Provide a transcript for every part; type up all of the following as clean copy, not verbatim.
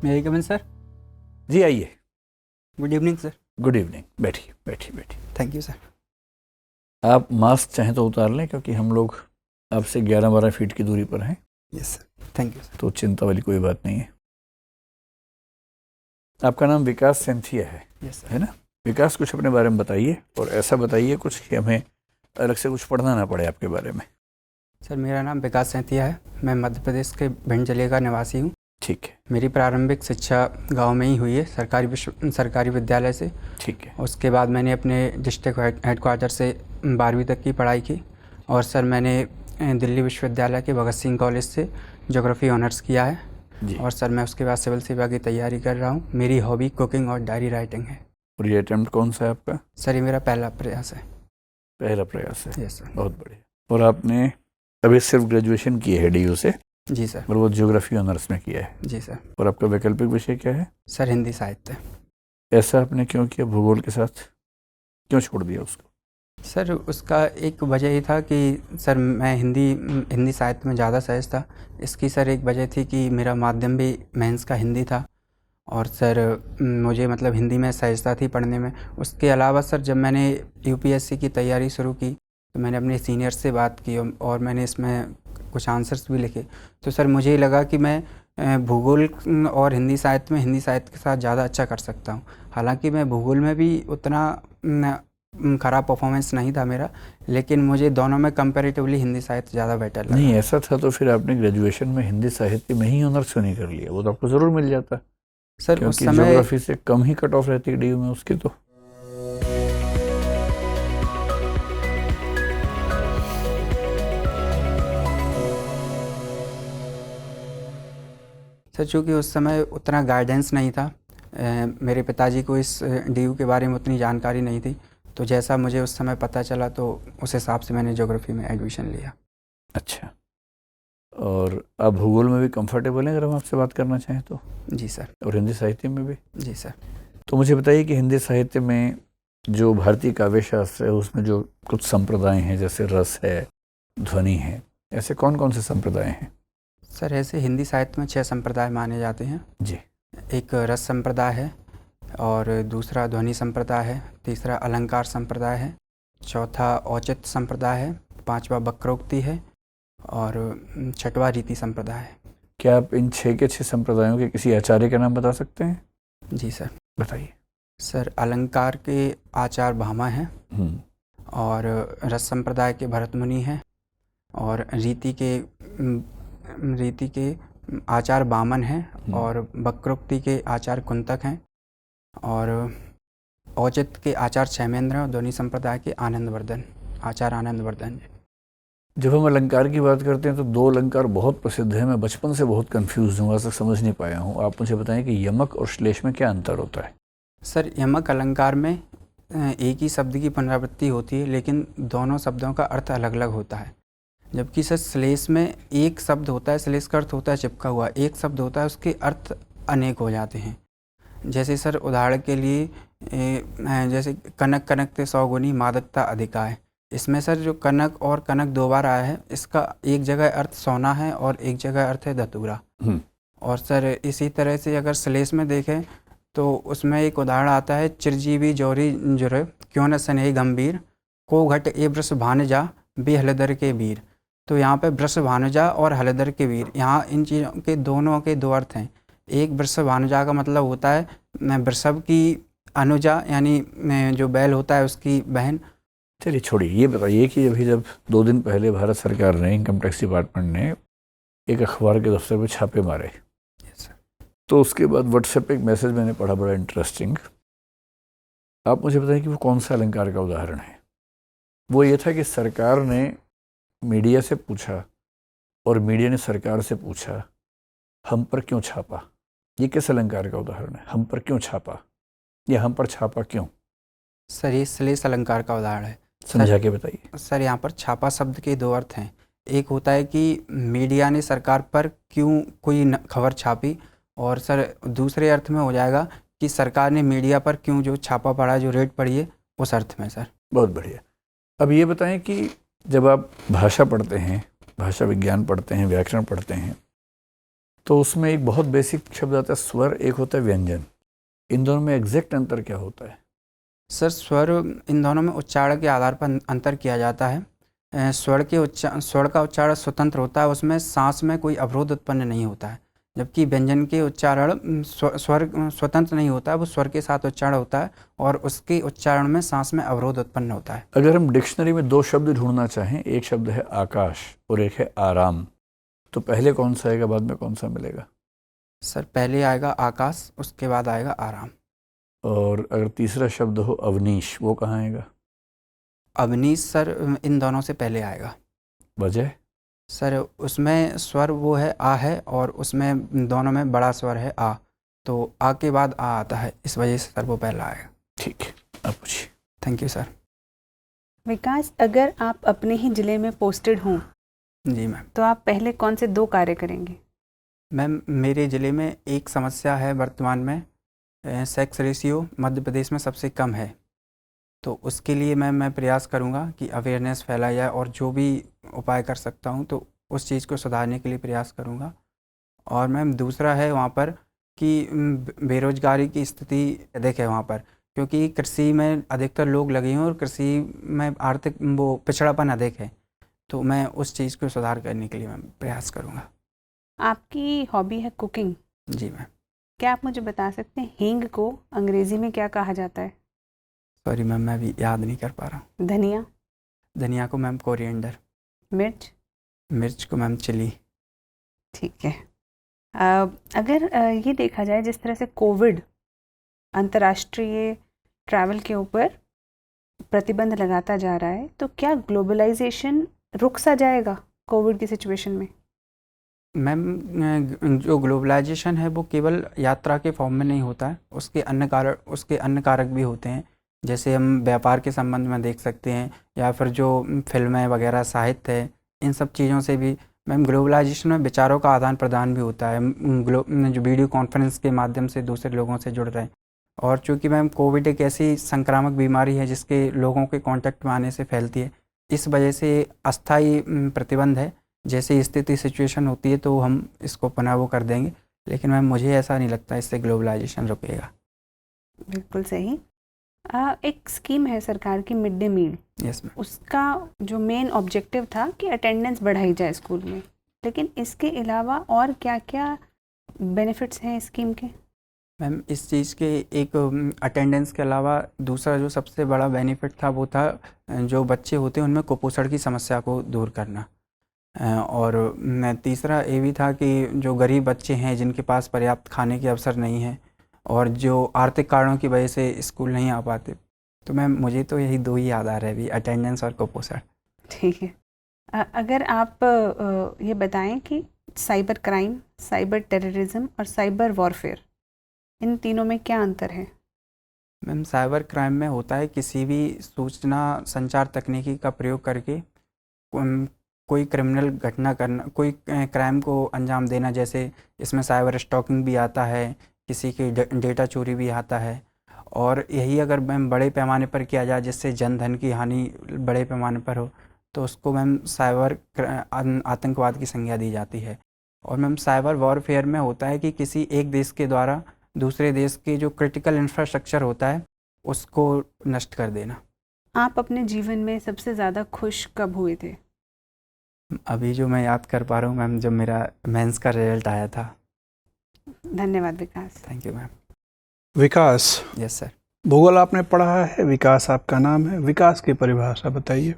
मे आई कम इन sir? जी आइए। Good evening sir. Good evening, बैठिए बैठिए बैठिए। Thank you sir. आप मास्क चाहें तो उतार लें, क्योंकि हम लोग आपसे 11-12 फीट की दूरी पर हैं, yes sir, thank you sir. तो चिंता वाली कोई बात नहीं है। आपका नाम विकास सेंथिया है? Yes sir. है ना? विकास, कुछ अपने बारे में बताइए, और ऐसा बताइए कुछ कि हमें अलग से कुछ पढ़ना ना पड़े आपके बारे में। सर मेरा नाम विकास सेंथिया है। मैं मध्य प्रदेश के भिंड जिले का निवासी हूँ। ठीक है। मेरी प्रारंभिक शिक्षा गांव में ही हुई है, सरकारी विद्यालय से। ठीक है। उसके बाद मैंने अपने डिस्ट्रिक्ट हेडक्वार्टर से 12वीं तक की पढ़ाई की, और सर मैंने दिल्ली विश्वविद्यालय के भगत सिंह कॉलेज से ज्योग्राफी ऑनर्स किया है जी। और सर मैं उसके बाद सिविल सेवा की तैयारी कर रहा हूँ। मेरी हॉबी कुकिंग और डायरी राइटिंग है। और ये अटेम्प्ट कौन सा है आपका? सर ये मेरा पहला प्रयास है। पहला प्रयास है? Yes sir. बहुत बढ़िया। और आपने अभी सिर्फ ग्रेजुएशन की है DU से? जी सर। और वो ज्योग्राफी ऑनर्स में किया है? जी सर। और आपका वैकल्पिक विषय क्या है? सर हिंदी साहित्य। ऐसा आपने क्यों किया? भूगोल के साथ क्यों छोड़ दिया उसको? सर उसका एक वजह ये था कि सर मैं हिंदी साहित्य में ज़्यादा सहज था। इसकी सर एक वजह थी कि मेरा माध्यम भी मेंस का हिंदी था, और सर मुझे मतलब हिंदी में सहजता थी पढ़ने में। उसके अलावा सर जब मैंने UPSC की तैयारी शुरू की तो मैंने अपने सीनियर से बात की और मैंने इसमें कुछ आंसर्स भी लिखे। तो सर मुझे लगा कि मैं भूगोल और हिंदी साहित्य के साथ ज़्यादा अच्छा कर सकता हूँ। हालांकि मैं भूगोल में भी उतना ख़राब परफॉर्मेंस नहीं था मेरा, लेकिन मुझे दोनों में कंपैरेटिवली हिंदी साहित्य ज़्यादा बेटर लगा। नहीं, ऐसा था तो फिर आपने ग्रेजुएशन में हिंदी साहित्य में ही ऑनर्स क्यों नहीं कर लिया? वो तो आपको ज़रूर मिल जाता, सर उस क्योंकि समय ज्योग्राफी से कम ही कट ऑफ रहती है DU में उसकी। तो सर चूँकि उस समय उतना गाइडेंस नहीं था, मेरे पिताजी को इस DU के बारे में उतनी जानकारी नहीं थी, तो जैसा मुझे उस समय पता चला तो उस हिसाब से मैंने ज्योग्राफी में एडमिशन लिया। अच्छा। और आप भूगोल में भी कंफर्टेबल हैं अगर हम आपसे बात करना चाहें तो? जी सर। और हिंदी साहित्य में भी? जी सर। तो मुझे बताइए कि हिंदी साहित्य में जो भारतीय काव्य शास्त्र है उसमें जो कुछ संप्रदाय हैं, जैसे रस है, ध्वनि है, ऐसे कौन कौन से संप्रदाय हैं? सर ऐसे हिंदी साहित्य में 6 संप्रदाय माने जाते हैं। जी। एक रस संप्रदाय है, और दूसरा ध्वनि संप्रदाय है, तीसरा अलंकार संप्रदाय है, चौथा औचित्य संप्रदाय है, पांचवा वक्रोक्ति है, और छठवां रीति संप्रदाय है। क्या आप इन 6 के 6 संप्रदायों के किसी आचार्य का नाम बता सकते हैं? जी सर। बताइए। सर अलंकार के आचार्य भामा हैं, और रस संप्रदाय के भरत मुनि हैं, और रीति के आचार्य बामन हैं, और वक्रोक्ति के आचार्य कुंतक हैं, और औचित्य के आचार्य क्षेमेंद्र हैं, और ध्वनि संप्रदाय के आचार्य आनंदवर्धन। जब हम अलंकार की बात करते हैं तो 2 अलंकार बहुत प्रसिद्ध हैं। मैं बचपन से बहुत कंफ्यूज हूँ, आज तक समझ नहीं पाया हूँ। आप मुझे बताएं कि यमक और श्लेष में क्या अंतर होता है? सर यमक अलंकार में एक ही शब्द की पुनरावृत्ति होती है, लेकिन दोनों शब्दों का अर्थ अलग अलग होता है। जबकि सर श्लेष में एक शब्द होता है, श्लेष का अर्थ होता है चिपका हुआ, एक शब्द होता है उसके अर्थ अनेक हो जाते हैं। जैसे सर उदाहरण के लिए जैसे कनक कनक ते 100 गुनी मादकता अधिका है। इसमें सर जो कनक और कनक 2 बार आया है, इसका एक जगह अर्थ सोना है और एक जगह अर्थ है धतूरा। और सर इसी तरह से अगर श्लेष में देखें तो उसमें एक उदाहरण आता है, चिरजीवी जौहरी जुर क्यों न स्नेह गंभीर, को घट ए वृष भानुजा बे हलदर के वीर। तो यहाँ पे वृष भानुजा और हलदर के वीर, यहाँ इन चीज़ों के दोनों के 2 अर्थ हैं। एक वृष भानुजा का मतलब होता है वृषभ की अनुजा, यानी जो बैल होता है उसकी बहन। चलिए छोड़िए, ये बताइए कि अभी जब 2 दिन पहले भारत सरकार ने, इनकम टैक्स डिपार्टमेंट ने एक अखबार के दफ्तर पर छापे मारे, तो उसके बाद व्हाट्सएप पे एक मैसेज मैंने पढ़ा, बड़ा इंटरेस्टिंग। आप मुझे बताएं कि वो कौन सा अलंकार का उदाहरण है? वो ये था कि सरकार ने मीडिया से पूछा और मीडिया ने सरकार से पूछा, हम पर क्यों छापा? ये किस अलंकार का उदाहरण है? हम पर क्यों छापा, या हम पर छापा क्यों? सर ये श्लेष अलंकार का उदाहरण है। समझा के बताइए। सर यहाँ पर छापा शब्द के 2 अर्थ हैं। एक होता है कि मीडिया ने सरकार पर क्यों कोई खबर छापी, और सर दूसरे अर्थ में हो जाएगा कि सरकार ने मीडिया पर क्यों जो छापा पड़ा, जो रेड पड़ी है, उस अर्थ में। सर बहुत बढ़िया। अब ये बताएं कि जब आप भाषा पढ़ते हैं, भाषा विज्ञान पढ़ते हैं, व्याकरण पढ़ते हैं, तो उसमें एक बहुत बेसिक शब्द आता है स्वर, एक होता है व्यंजन। इन दोनों में एग्जैक्ट अंतर क्या होता है? सर स्वर इन दोनों में उच्चारण के आधार पर अंतर किया जाता है। स्वर का उच्चारण स्वतंत्र होता है, उसमें सांस में कोई अवरोध उत्पन्न नहीं होता है। जबकि व्यंजन के उच्चारण स्वर स्वतंत्र नहीं होता है, वो स्वर के साथ उच्चारण होता है और उसके उच्चारण में सांस में अवरोध उत्पन्न होता है। अगर हम डिक्शनरी में दो शब्द ढूंढना चाहें, एक शब्द है आकाश और एक है आराम, तो पहले कौन सा आएगा, बाद में कौन सा मिलेगा? सर पहले आएगा आकाश, उसके बाद आएगा आराम। और अगर तीसरा शब्द हो अवनीश, वो कहाँ आएगा? अवनीश सर इन दोनों से पहले आएगा। वजह? सर उसमें स्वर वो है आ है और उसमें दोनों में बड़ा स्वर है आ, तो आ के बाद आ आता है, इस वजह से सर वो पहला आएगा। ठीक है, आप पूछिए। Thank you sir. विकास, अगर आप अपने ही ज़िले में पोस्टेड हों जी मैम। तो आप पहले कौन से 2 कार्य करेंगे? मैम मेरे ज़िले में एक समस्या है वर्तमान में, सेक्स रेशियो मध्य प्रदेश में सबसे कम है, तो उसके लिए मैं प्रयास करूंगा कि अवेयरनेस फैलाई जाए और जो भी उपाय कर सकता हूं तो उस चीज़ को सुधारने के लिए प्रयास करूंगा। और मैम दूसरा है वहाँ पर कि बेरोजगारी की स्थिति अधिक है वहाँ पर, क्योंकि कृषि में अधिकतर लोग लगे हैं और कृषि में आर्थिक वो पिछड़ापन अधिक है, तो मैं उस चीज़ को सुधार करने के लिए मैं प्रयास करूँगा। आपकी हॉबी है कुकिंग। जी मैम। क्या आप मुझे बता सकते हैं हींग को अंग्रेज़ी में क्या कहा जाता है? सॉरी मैम, मैं अभी याद नहीं कर पा रहा हूँ। धनिया? धनिया को मैम कोरिएंडर। मिर्च? मिर्च को मैम चिली। ठीक है। अगर ये देखा जाए जिस तरह से कोविड अंतर्राष्ट्रीय ट्रैवल के ऊपर प्रतिबंध लगाता जा रहा है, तो क्या ग्लोबलाइजेशन रुक सा जाएगा कोविड की सिचुएशन में? मैम जो ग्लोबलाइजेशन है वो केवल यात्रा के फॉर्म में नहीं होता है, उसके अन्य कारक भी होते हैं, जैसे हम व्यापार के संबंध में देख सकते हैं या फिर जो फिल्में वगैरह साहित्य है, इन सब चीज़ों से भी मैम ग्लोबलाइजेशन में विचारों का आदान प्रदान भी होता है। जो वीडियो कॉन्फ्रेंस के माध्यम से दूसरे लोगों से जुड़ रहे हैं, और चूँकि मैम कोविड एक ऐसी संक्रामक बीमारी है जिसके लोगों के कांटेक्ट में आने से फैलती है, इस वजह से अस्थायी प्रतिबंध है। जैसे स्थिति सिचुएशन होती है तो हम इसको पुनः वो कर देंगे, लेकिन मैम मुझे ऐसा नहीं लगता इससे ग्लोबलाइजेशन रुकेगा। बिल्कुल सही। एक स्कीम है सरकार की mid day meal. Yes ma'am. उसका जो मेन ऑब्जेक्टिव था कि अटेंडेंस बढ़ाई जाए स्कूल में, लेकिन इसके अलावा और क्या क्या बेनिफिट्स हैं इस स्कीम के? मैम इस चीज़ के एक अटेंडेंस के अलावा दूसरा जो सबसे बड़ा बेनिफिट था वो था जो बच्चे होते हैं उनमें कुपोषण की समस्या को दूर करना, और तीसरा ये भी था कि जो गरीब बच्चे हैं जिनके पास पर्याप्त खाने के अवसर नहीं है और जो आर्थिक कारणों की वजह से स्कूल नहीं आ पाते, तो मैम मुझे तो यही 2 ही याद आ रहे हैं अभी, अटेंडेंस और कुपोषण। ठीक है। अगर आप ये बताएं कि साइबर क्राइम, साइबर टेररिज्म और साइबर वॉरफेयर, इन तीनों में क्या अंतर है? मैम साइबर क्राइम में होता है किसी भी सूचना संचार तकनीकी का प्रयोग करके कोई क्रिमिनल घटना करना, कोई क्राइम को अंजाम देना, जैसे इसमें साइबर स्टॉकिंग भी आता है, किसी की डेटा चोरी भी आता है, और यही अगर मैम बड़े पैमाने पर किया जाए जिससे जन धन की हानि बड़े पैमाने पर हो, तो उसको मैम साइबर आतंकवाद की संज्ञा दी जाती है। और मैम साइबर वॉरफेयर में होता है कि किसी एक देश के द्वारा दूसरे देश के जो क्रिटिकल इंफ्रास्ट्रक्चर होता है उसको नष्ट कर देना। आप अपने जीवन में सबसे ज़्यादा खुश कब हुए थे? अभी जो मैं याद कर पा रहा हूँ मैम, जब मेरा मेंस का रिजल्ट आया था। धन्यवाद Vikas. Thank you ma'am. Vikas, yes sir. भूगोल आपने पढ़ा है, विकास आपका नाम है, विकास की परिभाषा बताइए।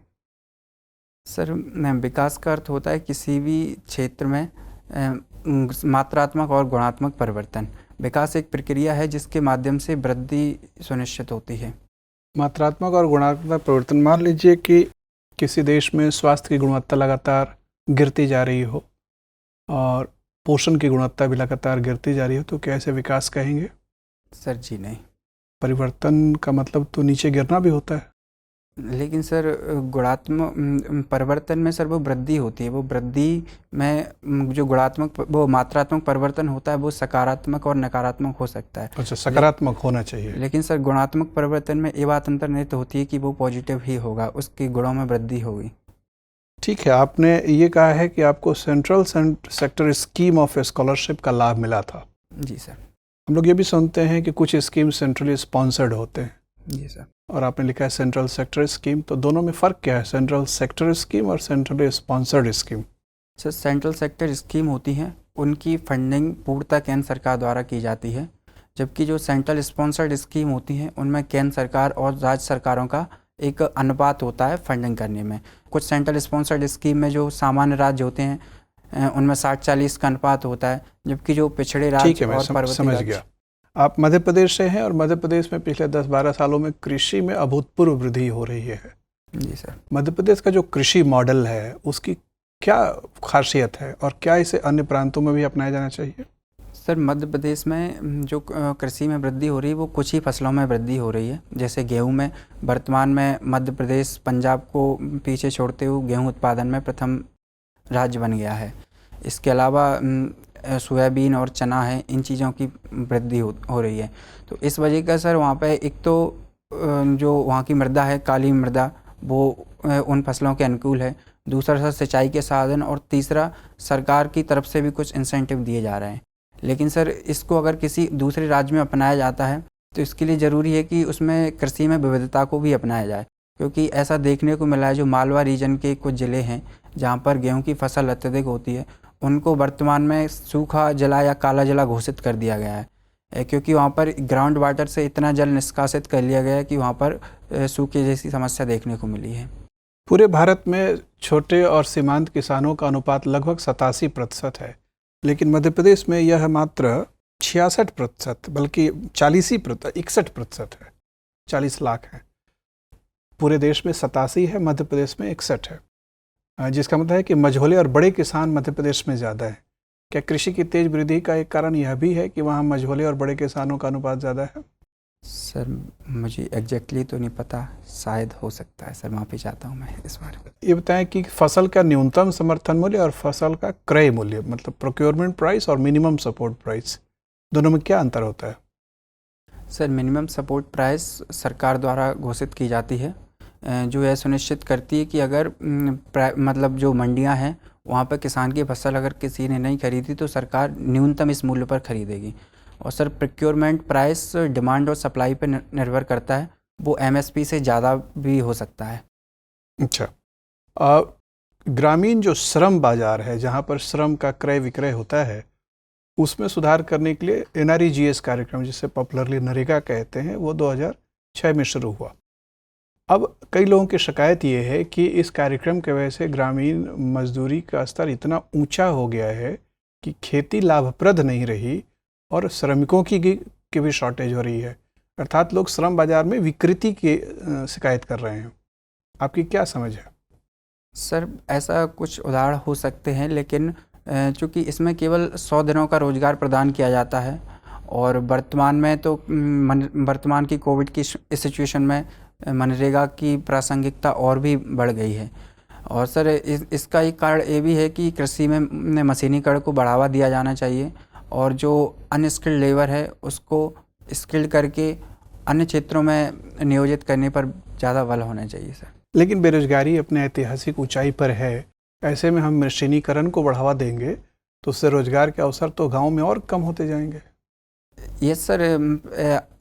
सर मैम विकास का अर्थ होता है किसी भी क्षेत्र में मात्रात्मक और गुणात्मक परिवर्तन। विकास एक प्रक्रिया है जिसके माध्यम से वृद्धि सुनिश्चित होती है। मात्रात्मक और गुणात्मक परिवर्तन, मान लीजिए कि किसी देश में स्वास्थ्य की गुणवत्ता लगातार गिरती जा रही हो और पोषण की गुणवत्ता भी लगातार गिरती जा रही हो, तो क्या इसे विकास कहेंगे? सर जी नहीं। परिवर्तन का मतलब तो नीचे गिरना भी होता है। लेकिन सर गुणात्मक परिवर्तन में सर वो वृद्धि होती है, वो वृद्धि में जो गुणात्मक वो मात्रात्मक परिवर्तन होता है वो सकारात्मक और नकारात्मक हो सकता है। अच्छा, सकारात्मक होना चाहिए। लेकिन सर गुणात्मक परिवर्तन में ये बात अंतर्निहित होती है कि वो पॉजिटिव ही होगा, उसके गुणों में वृद्धि होगी। ठीक है, आपने ये कहा है कि आपको central sector scheme of scholarship का लाभ मिला था। जी सर। हम लोग ये भी सुनते हैं कि कुछ स्कीम सेंट्रली स्पॉन्सर्ड होते हैं, जी सर। और आपने लिखा है सेंट्रल सेक्टर स्कीम, तो दोनों में फ़र्क क्या है, सेंट्रल सेक्टर स्कीम और centrally sponsored scheme? Sir central sector scheme होती हैं, उनकी फंडिंग पूर्णतः केंद्र सरकार द्वारा की जाती है, जबकि जो सेंट्रल स्पॉन्सर्ड स्कीम होती हैं उनमें केंद्र सरकार और राज्य सरकारों का एक अनुपात होता है फंडिंग करने में। कुछ सेंट्रल स्पॉन्सर्ड स्कीम में जो सामान्य राज्य होते हैं उनमें 60-40 का अनुपात होता है, जबकि जो पिछड़े राज्य और पर्वतीय समझ राज्य। गया। आप मध्य प्रदेश से हैं और मध्य प्रदेश में पिछले 10-12 सालों में कृषि में अभूतपूर्व वृद्धि हो रही है। जी सर। मध्य प्रदेश का जो कृषि मॉडल है उसकी क्या खासियत है और क्या इसे अन्य प्रांतों में भी अपनाया जाना चाहिए? सर मध्य प्रदेश में जो कृषि में वृद्धि हो रही है वो कुछ ही फसलों में वृद्धि हो रही है। जैसे गेहूं में वर्तमान में मध्य प्रदेश पंजाब को पीछे छोड़ते हुए गेहूं उत्पादन में प्रथम राज्य बन गया है। इसके अलावा सोयाबीन और चना है, इन चीज़ों की वृद्धि हो रही है। तो इस वजह का सर वहाँ पे एक तो जो वहाँ की मृदा है, काली मृदा, वो उन फसलों के अनुकूल है। दूसरा सर सिंचाई के साधन, और तीसरा सरकार की तरफ से भी कुछ इंसेंटिव दिए जा रहे हैं। लेकिन सर इसको अगर किसी दूसरे राज्य में अपनाया जाता है तो इसके लिए ज़रूरी है कि उसमें कृषि में विविधता को भी अपनाया जाए, क्योंकि ऐसा देखने को मिला है जो मालवा रीजन के कुछ ज़िले हैं जहाँ पर गेहूं की फसल अत्यधिक होती है, उनको वर्तमान में सूखा जिला या काला जिला घोषित कर दिया गया है, क्योंकि वहाँ पर ग्राउंड वाटर से इतना जल निष्कासित कर लिया गया है कि वहाँ पर सूखे जैसी समस्या देखने को मिली है। पूरे भारत में छोटे और सीमांत किसानों का अनुपात लगभग 87% है, लेकिन मध्य प्रदेश में यह मात्र 66%, बल्कि 61% है। 40 लाख है। पूरे देश में 87 है, मध्य प्रदेश में 61 है, जिसका मतलब है कि मझोले और बड़े किसान मध्य प्रदेश में ज़्यादा है। क्या कृषि की तेज वृद्धि का एक कारण यह भी है कि वहाँ मझोले और बड़े किसानों का अनुपात ज़्यादा है? सर मुझे एग्जैक्टली तो नहीं पता, शायद हो सकता है सर, माफ़ी चाहता हूँ मैं इस बारे में। ये बताएं कि फसल का न्यूनतम समर्थन मूल्य और फसल का क्रय मूल्य, मतलब प्रोक्योरमेंट प्राइस और मिनिमम सपोर्ट प्राइस, दोनों में क्या अंतर होता है? सर मिनिमम सपोर्ट प्राइस सरकार द्वारा घोषित की जाती है, जो यह सुनिश्चित करती है कि अगर मतलब जो मंडियां हैं वहाँ पर किसान की फसल अगर किसी ने नहीं खरीदी तो सरकार न्यूनतम इस मूल्य पर खरीदेगी। और सर प्रोक्योरमेंट प्राइस डिमांड और सप्लाई पर निर्भर करता है, वो एमएसपी से ज़्यादा भी हो सकता है। अच्छा, ग्रामीण जो श्रम बाजार है जहाँ पर श्रम का क्रय विक्रय होता है, उसमें सुधार करने के लिए NREGS कार्यक्रम, जिसे पॉपुलरली नरेगा कहते हैं, वो 2006 में शुरू हुआ। अब कई लोगों की शिकायत ये है कि इस कार्यक्रम की वजह से ग्रामीण मजदूरी का स्तर इतना ऊंचा हो गया है कि खेती लाभप्रद नहीं रही और श्रमिकों की भी शॉर्टेज हो रही है, अर्थात लोग श्रम बाजार में विकृति की शिकायत कर रहे हैं। आपकी क्या समझ है? सर ऐसा कुछ उदाहरण हो सकते हैं, लेकिन चूँकि इसमें केवल 100 दिनों का रोज़गार प्रदान किया जाता है और वर्तमान में तो वर्तमान की कोविड की सिचुएशन में मनरेगा की प्रासंगिकता और भी बढ़ गई है। और सर इसका एक कारण ये भी है कि कृषि में मशीनीकरण को बढ़ावा दिया जाना चाहिए और जो अनस्किल्ड लेबर है उसको स्किल्ड करके अन्य क्षेत्रों में नियोजित करने पर ज़्यादा बल होना चाहिए सर। लेकिन बेरोजगारी अपने ऐतिहासिक ऊंचाई पर है, ऐसे में हम मशीनीकरण को बढ़ावा देंगे तो उससे रोजगार के अवसर तो गांव में और कम होते जाएंगे। यस सर,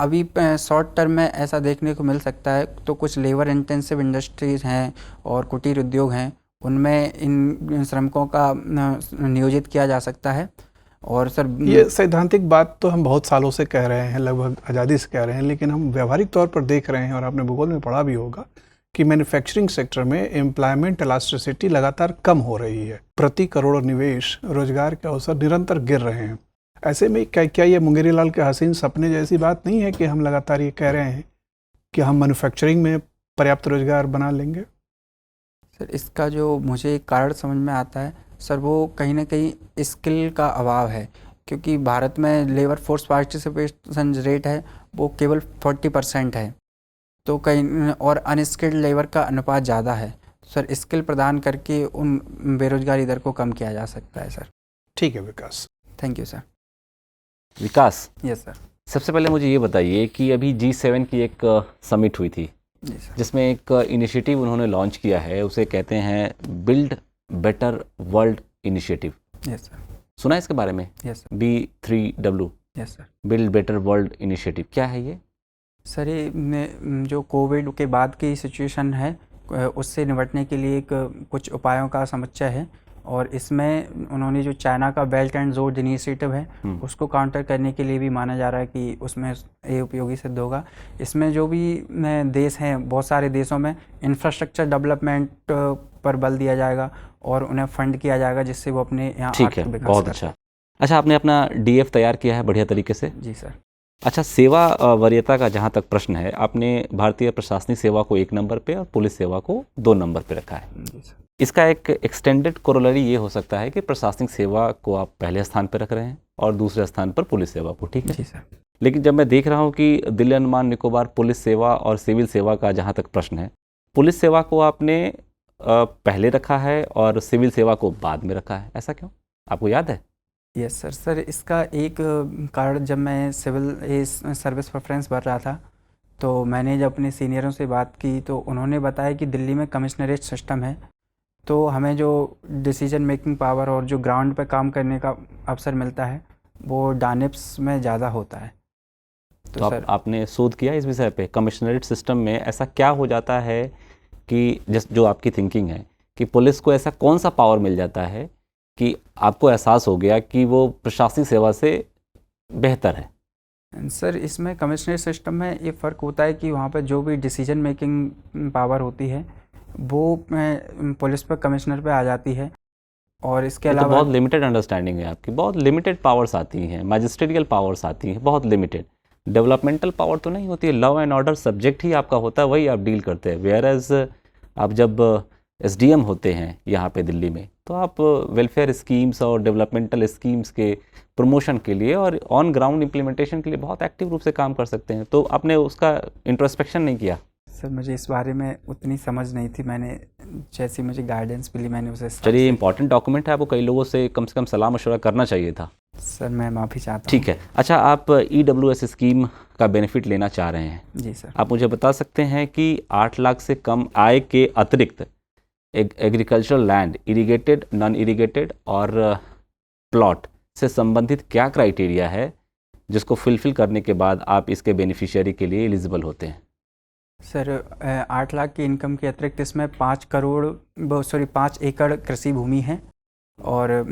अभी शॉर्ट टर्म में ऐसा देखने को मिल सकता है। तो कुछ लेबर इंटेंसिव इंडस्ट्रीज़ हैं और कुटीर उद्योग हैं, उनमें इन श्रमिकों का नियोजित किया जा सकता है। और सर ये सैद्धांतिक बात तो हम बहुत सालों से कह रहे हैं, लगभग आज़ादी से कह रहे हैं, लेकिन हम व्यवहारिक तौर पर देख रहे हैं और आपने भूगोल में पढ़ा भी होगा कि मैन्युफैक्चरिंग सेक्टर में एम्प्लॉयमेंट इलास्टिसिटी लगातार कम हो रही है। प्रति करोड़ निवेश, रोजगार के अवसर निरंतर गिर रहे हैं। ऐसे में क्या ये मुंगेरी लाल के हसीन सपने जैसी बात नहीं है कि हम लगातार ये कह रहे हैं कि हम मैन्युफैक्चरिंग में पर्याप्त रोजगार बना लेंगे? सर इसका जो मुझे एक कारण समझ में आता है सर, वो कहीं ना कहीं स्किल का अभाव है, क्योंकि भारत में लेबर फोर्स पार्टिसिपेशन रेट है वो केवल 40% है, तो कहीं और अनस्किल्ड लेबर का अनुपात ज़्यादा है। सर स्किल प्रदान करके उन बेरोजगारी दर को कम किया जा सकता है सर। ठीक है Vikas, thank you sir. Vikas, yes sir. सबसे पहले मुझे ये बताइए कि अभी G7 की एक समिट हुई थी जी सर। जिसमें एक इनिशिएटिव उन्होंने लॉन्च किया है, उसे कहते हैं build better world initiative. Yes sir. सुना है इसके बारे में? Yes sir. B3W, yes sir. Build better world initiative, क्या है ये? सर ये जो कोविड के बाद की सिचुएशन है उससे निपटने के लिए एक कुछ उपायों का समुच्चय है, और इसमें उन्होंने जो चाइना का बेल्ट एंड रोड इनिशिएटिव है उसको काउंटर करने के लिए भी माना जा रहा है कि उसमें ये उपयोगी सिद्ध होगा। इसमें जो भी देश हैं, बहुत सारे देशों में इंफ्रास्ट्रक्चर डेवलपमेंट पर बल दिया जाएगा और उन्हें फंड किया जाएगा जिससे वो अपने यहाँ ठीक है, बहुत अच्छा। अच्छा, आपने अपना DF तैयार किया है बढ़िया तरीके से? जी सर। अच्छा, सेवा वरीयता का जहाँ तक प्रश्न है, आपने भारतीय प्रशासनिक सेवा को 1 नंबर पे और पुलिस सेवा को 2 नंबर पे रखा है। जी सर। इसका एक एक्सटेंडेड कोरोलरी ये हो सकता है कि प्रशासनिक सेवा को आप पहले स्थान पर रख रहे हैं और दूसरे स्थान पर पुलिस सेवा को, ठीक है? जी सर। लेकिन जब मैं देख रहा हूँ कि दिल्ली अंडमान निकोबार पुलिस सेवा और सिविल सेवा का जहाँ तक प्रश्न है, पुलिस सेवा को आपने पहले रखा है और सिविल सेवा को बाद में रखा है, ऐसा क्यों? आपको याद है? Yes sir. सर इसका एक कारण, जब मैं सिविल सर्विस प्रेफरेंस भर रहा था तो मैंने जब अपने सीनियरों से बात की तो उन्होंने बताया कि दिल्ली में कमिश्नरेट सिस्टम है, तो हमें जो डिसीजन मेकिंग पावर और जो ग्राउंड पे काम करने का अवसर मिलता है वो डानिप्स में ज़्यादा होता है। तो सर आपने शोध किया इस विषय पे, कमिश्नरेट सिस्टम में ऐसा क्या हो जाता है कि जो आपकी थिंकिंग है कि पुलिस को ऐसा कौन सा पावर मिल जाता है कि आपको एहसास हो गया कि वो प्रशासनिक सेवा से बेहतर है? सर इसमें कमिश्नरेट सिस्टम में ये फ़र्क होता है कि वहाँ पर जो भी डिसीजन मेकिंग पावर होती है वो पुलिस पर कमिश्नर पे आ जाती है, और इसके अलावा तो बहुत लिमिटेड अंडरस्टैंडिंग है आपकी, बहुत लिमिटेड पावर्स आती हैं, मैजिस्ट्रेटियल पावर्स आती हैं, बहुत लिमिटेड। डेवलपमेंटल पावर तो नहीं होती है, लॉ एंड ऑर्डर सब्जेक्ट ही आपका होता है, वही आप डील करते हैं। वेयर एज आप जब SDM होते हैं यहाँ पे दिल्ली में, तो आप वेलफेयर स्कीम्स और डेवलपमेंटल स्कीम्स के प्रमोशन के लिए और ऑन ग्राउंड इम्प्लीमेंटेशन के लिए बहुत एक्टिव रूप से काम कर सकते हैं। तो आपने उसका इंट्रोस्पेक्शन नहीं किया? सर मुझे इस बारे में उतनी समझ नहीं थी, मैंने जैसी मुझे गाइडेंस मिली मैंने उसे। चलिए, इंपॉर्टेंट डॉक्यूमेंट है, आपको कई लोगों से कम सलाह मशवरा करना चाहिए था। सर मैं माफ़ी चाहता हूँ। ठीक है। अच्छा, आप EWS स्कीम का बेनिफिट लेना चाह रहे हैं? जी सर। आप मुझे बता सकते हैं कि 8 लाख से कम आय के अतिरिक्त agricultural land, irrigated, non irrigated और प्लॉट से संबंधित क्या क्राइटेरिया है जिसको फुलफिल करने के बाद आप इसके बेनिफिशियरी के लिए एलिजिबल होते हैं? सर 8 लाख की इनकम के अतिरिक्त इसमें 5 एकड़ कृषि भूमि है, और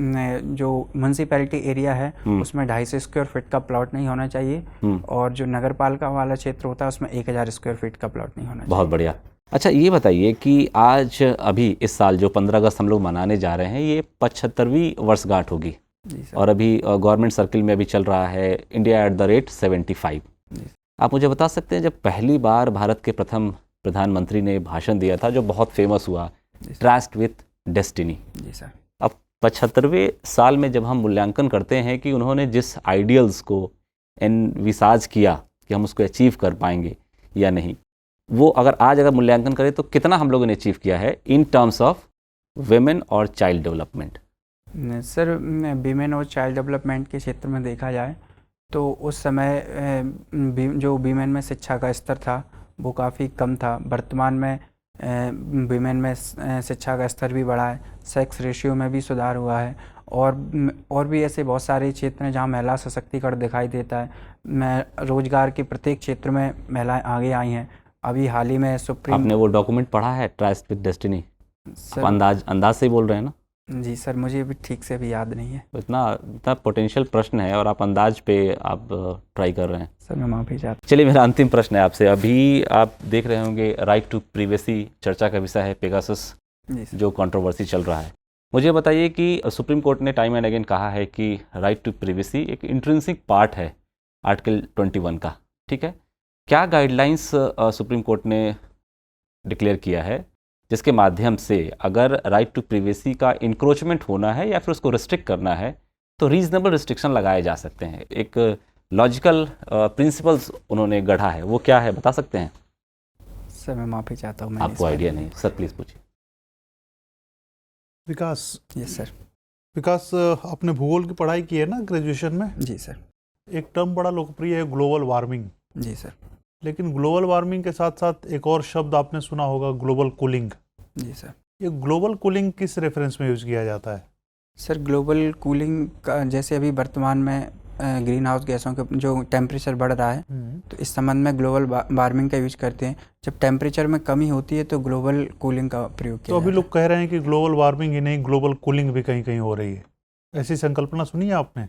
जो म्यूनसिपैलिटी एरिया है उसमें 250 स्क्वायर फीट का प्लॉट नहीं होना चाहिए, और जो नगर पालिका वाला क्षेत्र होता है उसमें 1000 स्क्वायर फीट का प्लॉट नहीं होना चाहिए। बहुत बढ़िया। अच्छा, ये बताइए कि आज अभी इस साल जो 15 अगस्त हम लोग मनाने जा रहे हैं, ये 75वीं वर्षगांठ होगी, और अभी गवर्नमेंट सर्किल में अभी चल रहा है India@75। आप मुझे बता सकते हैं, जब पहली बार भारत के प्रथम प्रधानमंत्री ने भाषण दिया था जो बहुत फेमस हुआ, ट्रस्ट विथ डेस्टिनी। जी सर। अब 75वें साल में जब हम मूल्यांकन करते हैं कि उन्होंने जिस आइडियल्स को एनविसाज किया कि हम उसको अचीव कर पाएंगे या नहीं, वो अगर मूल्यांकन करें तो कितना हम लोगों ने अचीव किया है इन टर्म्स ऑफ विमेन और चाइल्ड डेवलपमेंट? सर विमेन और चाइल्ड डेवलपमेंट के क्षेत्र में देखा जाए तो उस समय जो विमेन में शिक्षा का स्तर था वो काफ़ी कम था। वर्तमान में विमेन में शिक्षा का स्तर भी बढ़ा है, सेक्स रेशियो में भी सुधार हुआ है, और भी ऐसे बहुत सारे क्षेत्र हैं जहां महिला सशक्तिकरण दिखाई देता है। रोजगार के प्रत्येक क्षेत्र में महिलाएं आगे आई हैं। अभी हाल ही में सुप्रीम। आपने वो डॉक्यूमेंट पढ़ा है, ट्रस्ट विद डेस्टिनी? अंदाज से ही बोल रहे हैं ना? जी सर, मुझे भी ठीक से भी याद नहीं है। इतना पोटेंशियल प्रश्न है और आप अंदाज पे आप ट्राई कर रहे हैं। सर मैं माफ़ी चाहता। चलिए, मेरा अंतिम प्रश्न है आपसे। अभी आप देख रहे होंगे राइट टू प्रिवेसी चर्चा का विषय है, पेगासस जो कंट्रोवर्सी चल रहा है। मुझे बताइए कि सुप्रीम कोर्ट ने टाइम एंड अगेन कहा है कि राइट टू प्रिवेसी एक इंट्रिंसिक पार्ट है आर्टिकल 21 का, ठीक है? क्या गाइडलाइंस सुप्रीम कोर्ट ने डिक्लेयर किया है जिसके माध्यम से अगर राइट टू प्रिवेसी का इंक्रोचमेंट होना है या फिर उसको रिस्ट्रिक्ट करना है तो रीजनेबल रिस्ट्रिक्शन लगाए जा सकते हैं? एक लॉजिकल प्रिंसिपल्स उन्होंने गढ़ा है, वो क्या है, बता सकते हैं? सर मैं माफ़ी चाहता हूँ, आपको आइडिया नहीं? सर प्लीज़ पूछिए। विकास। Yes sir. विकास, आपने भूगोल की पढ़ाई की है ना ग्रेजुएशन में? जी सर। एक टर्म बड़ा लोकप्रिय है, ग्लोबल वार्मिंग। जी सर। लेकिन ग्लोबल वार्मिंग के साथ साथ एक और शब्द आपने सुना होगा, ग्लोबल कूलिंग। जी सर। ये ग्लोबल कूलिंग किस रेफरेंस में यूज़ किया जाता है? सर ग्लोबल कूलिंग का जैसे अभी वर्तमान में ग्रीन हाउस गैसों के जो टेम्परेचर बढ़ रहा है, तो इस संबंध में ग्लोबल वार्मिंग का यूज करते हैं। जब टेम्परेचर में कमी होती है तो ग्लोबल कूलिंग का प्रयोग किया तो अभी जाता लोग कह रहे हैं कि ग्लोबल वार्मिंग ही नहीं, ग्लोबल कूलिंग भी कहीं कहीं हो रही है। ऐसी संकल्पना सुनी है आपने? है।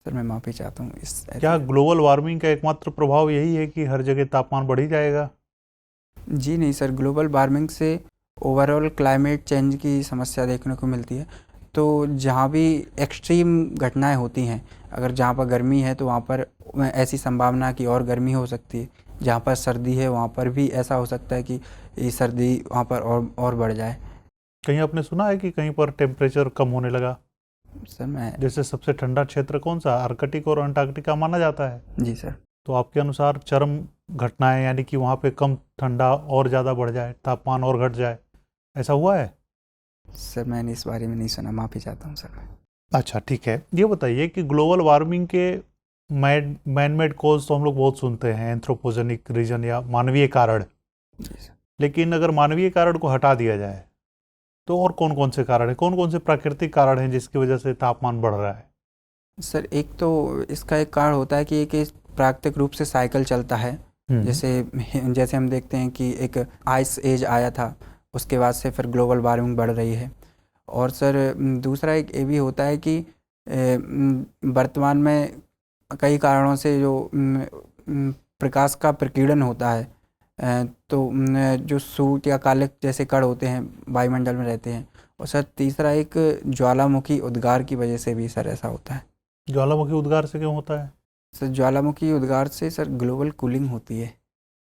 सर मैं माफ़ी चाहता हूँ इस क्या ग्लोबल वार्मिंग का एकमात्र प्रभाव यही है कि हर जगह तापमान बढ़ ही जाएगा? जी नहीं सर, ग्लोबल वार्मिंग से ओवरऑल क्लाइमेट चेंज की समस्या देखने को मिलती है। तो जहाँ भी एक्सट्रीम घटनाएं होती हैं, अगर जहाँ पर गर्मी है तो वहाँ पर ऐसी संभावना कि और गर्मी हो सकती है, जहाँ पर सर्दी है वहाँ पर भी ऐसा हो सकता है कि ये सर्दी वहाँ पर और बढ़ जाए। कहीं आपने सुना है कि कहीं पर टेम्परेचर कम होने लगा? सर मैं जैसे सबसे ठंडा क्षेत्र कौन सा, आर्कटिक और अंटार्कटिका माना जाता है। जी सर। तो आपके अनुसार चरम घटनाएं, यानी कि वहाँ पे कम ठंडा और ज़्यादा बढ़ जाए, तापमान और घट जाए, ऐसा हुआ है? सर मैंने इस बारे में नहीं सुना, माफ़ी चाहता हूँ सर। अच्छा ठीक है, ये बताइए कि ग्लोबल वार्मिंग के मैन मेड कॉज तो हम लोग बहुत सुनते हैं, एंथ्रोपोजेनिक रीजन या मानवीय कारण, जी सर। लेकिन अगर मानवीय कारण को हटा दिया जाए तो और कौन कौन से कारण हैं, कौन कौन से प्राकृतिक कारण हैं जिसकी वजह से तापमान बढ़ रहा है? सर एक तो इसका एक कारण होता है कि एक प्राकृतिक रूप से साइकिल चलता है। जैसे हम देखते हैं कि एक आइस एज आया था, उसके बाद से फिर ग्लोबल वार्मिंग बढ़ रही है। और सर दूसरा एक ये भी होता है कि वर्तमान में कई कारणों से जो प्रकाश का प्रकीर्णन होता है, तो जो सूट या कालिक जैसे कण होते हैं वायुमंडल में रहते हैं। और सर तीसरा एक ज्वालामुखी उद्गार की वजह से भी सर ऐसा होता है। ज्वालामुखी उद्गार से क्यों होता है? सर ज्वालामुखी उद्गार से सर ग्लोबल कूलिंग होती है।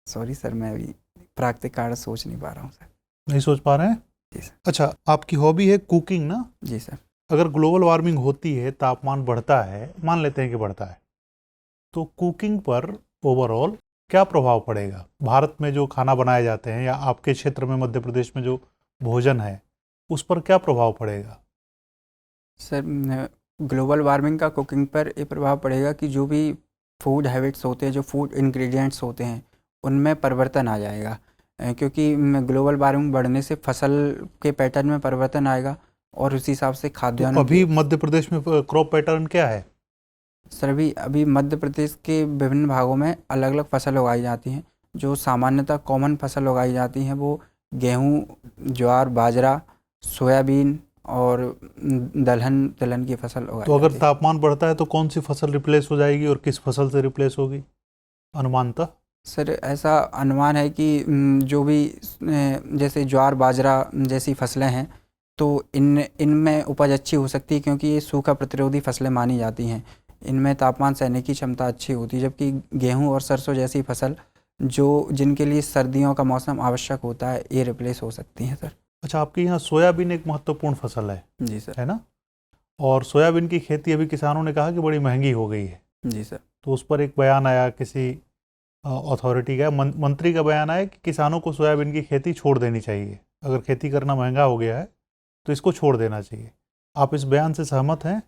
सॉरी सर, मैं अभी प्राकृतिक कारण सोच नहीं पा रहा हूँ सर। नहीं सोच पा रहे हैं? जी सर। अच्छा, आपकी हॉबी है कुकिंग ना? जी सर। अगर ग्लोबल वार्मिंग होती है, तापमान बढ़ता है, मान लेते हैं कि बढ़ता है, तो कुकिंग पर ओवरऑल क्या प्रभाव पड़ेगा? भारत में जो खाना बनाए जाते हैं या आपके क्षेत्र में मध्य प्रदेश में जो भोजन है, उस पर क्या प्रभाव पड़ेगा? सर ग्लोबल वार्मिंग का कुकिंग पर ये प्रभाव पड़ेगा कि जो भी फूड हैबिट्स होते हैं, जो फूड इंग्रेडिएंट्स होते हैं, उनमें परिवर्तन आ जाएगा। क्योंकि ग्लोबल वार्मिंग बढ़ने से फसल के पैटर्न में परिवर्तन आएगा और उसी हिसाब से खाद्यान्न। तो अभी मध्य प्रदेश में क्रॉप पैटर्न क्या है? सर अभी मध्य प्रदेश के विभिन्न भागों में अलग अलग फसल उगाई जाती हैं। जो सामान्यतः कॉमन फसल उगाई जाती हैं वो गेहूँ, ज्वार, बाजरा, सोयाबीन और दलहन की फसल उगाई तो अगर जाती है। तापमान बढ़ता है तो कौन सी फसल रिप्लेस हो जाएगी और किस फसल से रिप्लेस होगी अनुमानतः? सर ऐसा अनुमान है कि जो भी जैसे ज्वार, बाजरा जैसी फसलें हैं, तो इनमें उपज अच्छी हो सकती है क्योंकि ये सूखा प्रतिरोधी फसलें मानी जाती हैं। इनमें तापमान सहने की क्षमता अच्छी होती है, जबकि गेहूं और सरसों जैसी फसल जिनके लिए सर्दियों का मौसम आवश्यक होता है, ये रिप्लेस हो सकती हैं सर। अच्छा, आपके यहाँ सोयाबीन एक महत्वपूर्ण फसल है? जी सर। है ना? और सोयाबीन की खेती अभी किसानों ने कहा कि बड़ी महंगी हो गई है। जी सर। तो उस पर एक बयान आया, किसी अथॉरिटी का, मंत्री का बयान आया कि किसानों को सोयाबीन की खेती छोड़ देनी चाहिए। अगर खेती करना महंगा हो गया है तो इसको छोड़ देना चाहिए। आप इस बयान से सहमत हैं?